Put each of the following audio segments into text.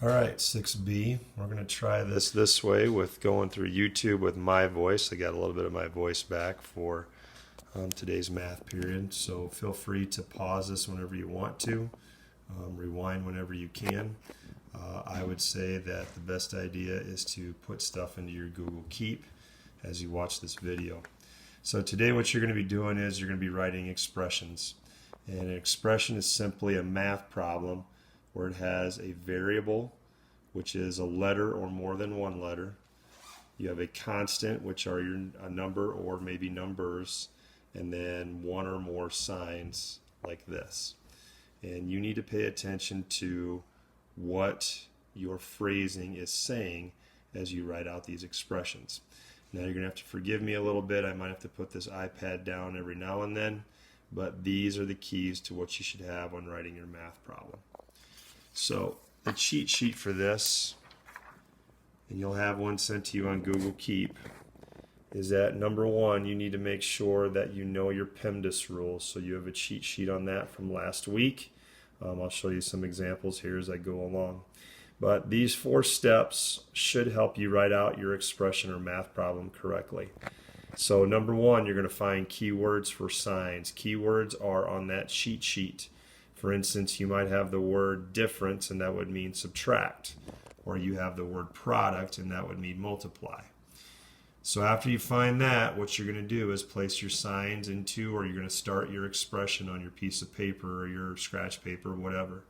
All right, 6B. We're going to try this way with going through YouTube with my voice. I got a little bit of my voice back for today's math period. So feel free to pause this whenever you want to, rewind whenever you can. I would say that the best idea is to put stuff into your Google Keep as you watch this video. So today what you're going to be doing is you're going to be writing expressions. And an expression is simply a math problem where it has a variable, which is a letter or more than one letter. You have a constant, which are a number or maybe numbers, and then one or more signs like this. And you need to pay attention to what your phrasing is saying as you write out these expressions. Now you're going to have to forgive me a little bit. I might have to put this iPad down every now and then, but these are the keys to what you should have when writing your math problem. So the cheat sheet for this, and you'll have one sent to you on Google Keep, is that number one, you need to make sure that you know your PEMDAS rules. So you have a cheat sheet on that from last week. I'll show you some examples here as I go along. But these 4 steps should help you write out your expression or math problem correctly. So number one, you're going to find keywords for signs. Keywords are on that cheat sheet. For instance, you might have the word difference, and that would mean subtract. Or you have the word product, and that would mean multiply. So after you find that, what you're going to do is place your signs into, or you're going to start your expression on your piece of paper or your scratch paper, whatever.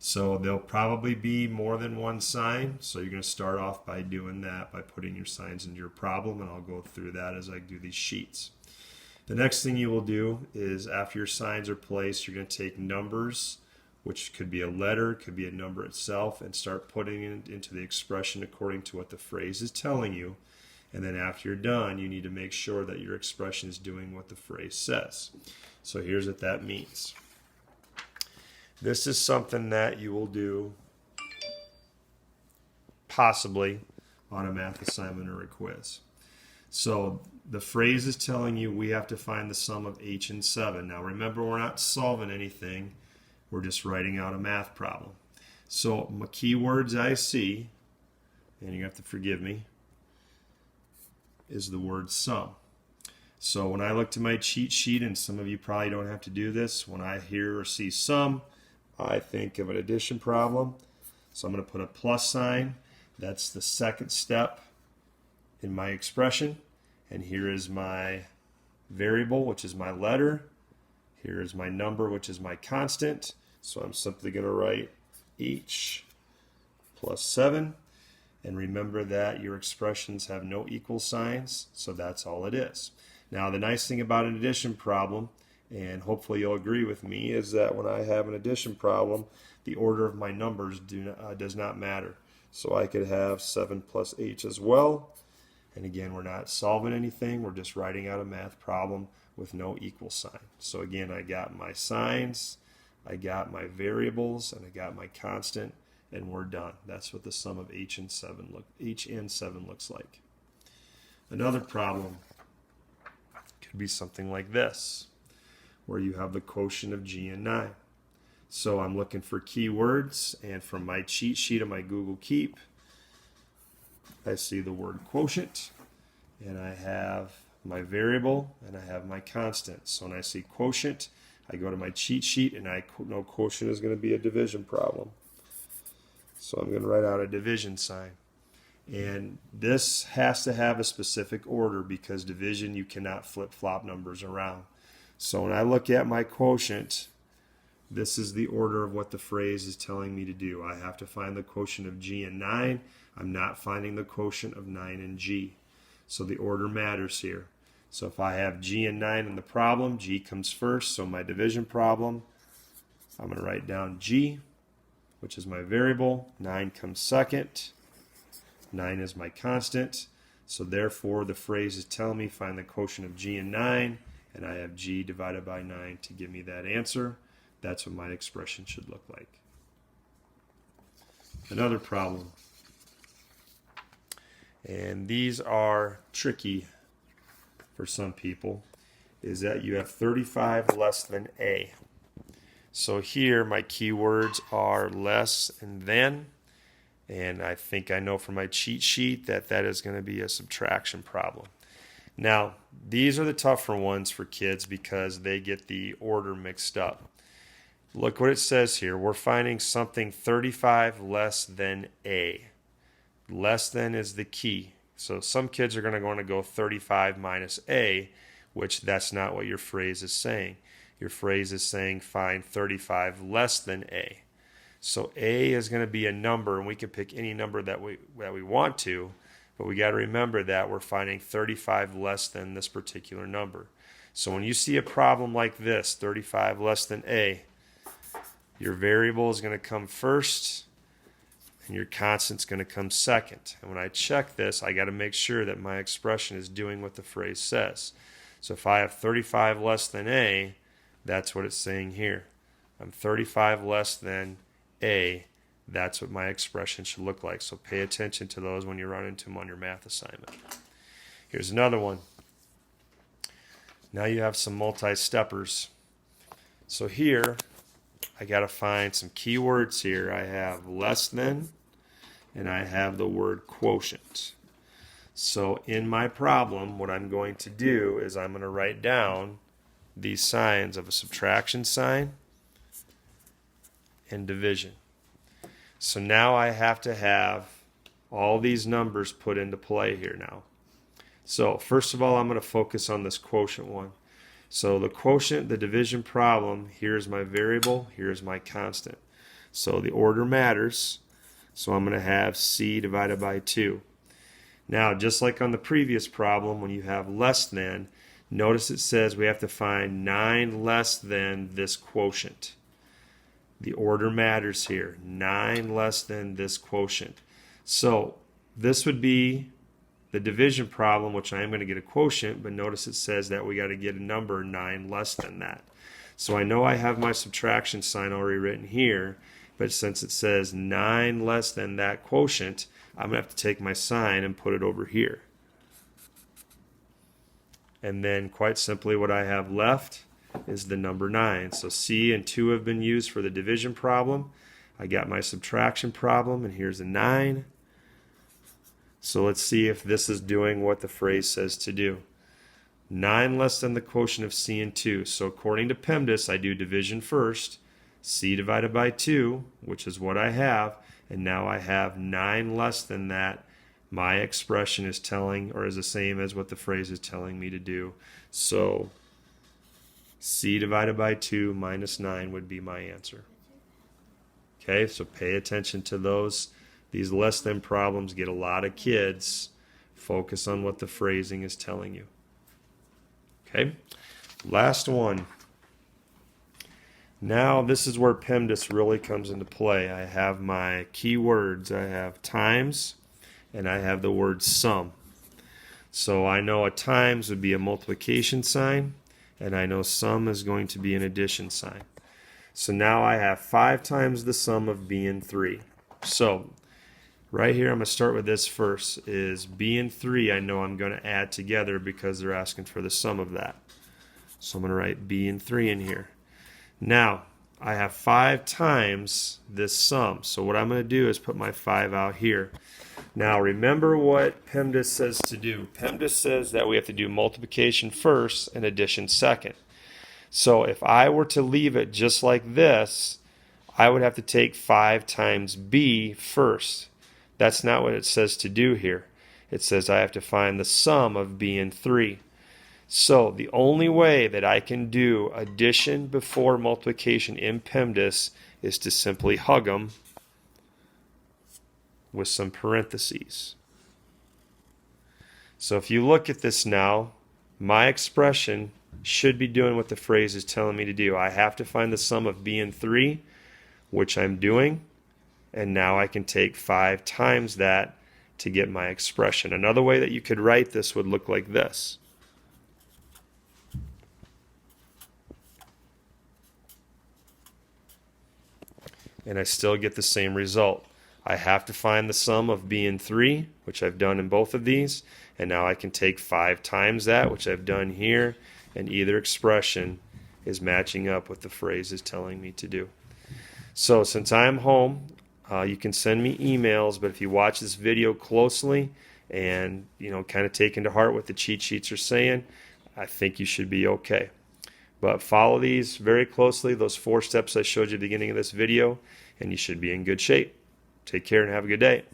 So there'll probably be more than one sign. So you're going to start off by doing that, by putting your signs into your problem, and I'll go through that as I do these sheets. The next thing you will do is after your signs are placed, you're going to take numbers, which could be a letter, could be a number itself, and start putting it into the expression according to what the phrase is telling you. And then after you're done, you need to make sure that your expression is doing what the phrase says. So here's what that means. This is something that you will do possibly on a math assignment or a quiz. So the phrase is telling you we have to find the sum of h and 7. Now remember, we're not solving anything. We're just writing out a math problem. So my keywords I see, and you have to forgive me, is the word sum. So when I look to my cheat sheet, and some of you probably don't have to do this, when I hear or see sum, I think of an addition problem. So I'm going to put a plus sign. That's the second step in my expression. And here is my variable, which is my letter. Here is my number, which is my constant. So I'm simply going to write h plus 7. And remember that your expressions have no equal signs, so that's all it is. Now the nice thing about an addition problem, and hopefully you'll agree with me, is that when I have an addition problem, the order of my numbers does not matter. So I could have 7 plus h as well. And again, we're not solving anything, we're just writing out a math problem with no equal sign. So again, I got my signs, I got my variables, and I got my constant, and we're done. That's what the sum of h and 7 looks like. Another problem could be something like this, where you have the quotient of g and 9. So I'm looking for keywords, and from my cheat sheet of my Google Keep, I see the word quotient, and I have my variable, and I have my constant. So when I see quotient, I go to my cheat sheet, and I know quotient is going to be a division problem. So I'm going to write out a division sign. And this has to have a specific order because division, you cannot flip-flop numbers around. So when I look at my quotient, this is the order of what the phrase is telling me to do. I have to find the quotient of g and 9. I'm not finding the quotient of 9 and g. So the order matters here. So if I have g and 9 in the problem, g comes first. So my division problem, I'm going to write down g, which is my variable. 9 comes second. 9 is my constant. So therefore, the phrase is telling me find the quotient of g and 9, and I have g divided by 9 to give me that answer. That's what my expression should look like. Another problem, and these are tricky for some people, is that you have 35 less than a. So here my keywords are less and then, And I think I know from my cheat sheet that that is going to be a subtraction problem. Now, these are the tougher ones for kids because they get the order mixed up. Look what it says here. We're finding something 35 less than A. Less than is the key. So some kids are going to go 35 minus A, which that's not what your phrase is saying. Your phrase is saying find 35 less than A. So A is going to be a number, and we can pick any number that we want to, but we got to remember that we're finding 35 less than this particular number. So when you see a problem like this, 35 less than A, your variable is going to come first, and your constant's going to come second. And when I check this, I got to make sure that my expression is doing what the phrase says. So if I have 35 less than A, that's what it's saying here. I'm 35 less than A. That's what my expression should look like. So pay attention to those when you run into them on your math assignment. Here's another one. Now you have some multi-steppers. So here, I got to find some keywords here. I have less than, and I have the word quotient. So in my problem, what I'm going to do is I'm going to write down these signs of a subtraction sign and division. So now I have to have all these numbers put into play here now. So first of all, I'm going to focus on this quotient one. So the quotient, the division problem, here's my variable, here's my constant. So the order matters. So I'm going to have C divided by 2. Now, just like on the previous problem, when you have less than, notice it says we have to find 9 less than this quotient. The order matters here. 9 less than this quotient. So this would be the division problem, which I am going to get a quotient, but notice it says that we got to get a number 9 less than that. So I know I have my subtraction sign already written here, but since it says 9 less than that quotient, I'm going to have to take my sign and put it over here. And then quite simply what I have left is the number 9. So C and 2 have been used for the division problem. I got my subtraction problem, and here's a 9. So let's see if this is doing what the phrase says to do. 9 less than the quotient of C and 2. So according to PEMDAS, I do division first. C divided by 2, which is what I have, and now I have 9 less than that. My expression is telling, or is the same as what the phrase is telling me to do. So C divided by 2 minus 9 would be my answer. Okay, so pay attention to those. These less than problems get a lot of kids. Focus on what the phrasing is telling you. Okay, last one. Now this is where PEMDAS really comes into play. I have my keywords. I have times, and I have the word sum. So I know a times would be a multiplication sign, and I know sum is going to be an addition sign. So now I have 5 times the sum of B and 3. So right here I'm going to start with this first. Is B and 3 I know I'm going to add together because they're asking for the sum of that. So I'm going to write B and 3 in here. Now I have 5 times this sum. So what I'm going to do is put my 5 out here. Now remember what PEMDAS says to do. PEMDAS says that we have to do multiplication first and addition second. So if I were to leave it just like this, I would have to take 5 times B first. That's not what it says to do here. It says I have to find the sum of B and 3. So the only way that I can do addition before multiplication in PEMDAS is to simply hug them with some parentheses. So if you look at this now, my expression should be doing what the phrase is telling me to do. I have to find the sum of B and 3, which I'm doing, and now I can take 5 times that to get my expression. Another way that you could write this would look like this. And I still get the same result. I have to find the sum of B and 3, which I've done in both of these, and now I can take 5 times that, which I've done here, and either expression is matching up what the phrase is telling me to do. So since I'm home, You can send me emails, but if you watch this video closely and kind of take into heart what the cheat sheets are saying, I think you should be okay. But follow these very closely, those 4 steps I showed you at the beginning of this video, and you should be in good shape. Take care and have a good day.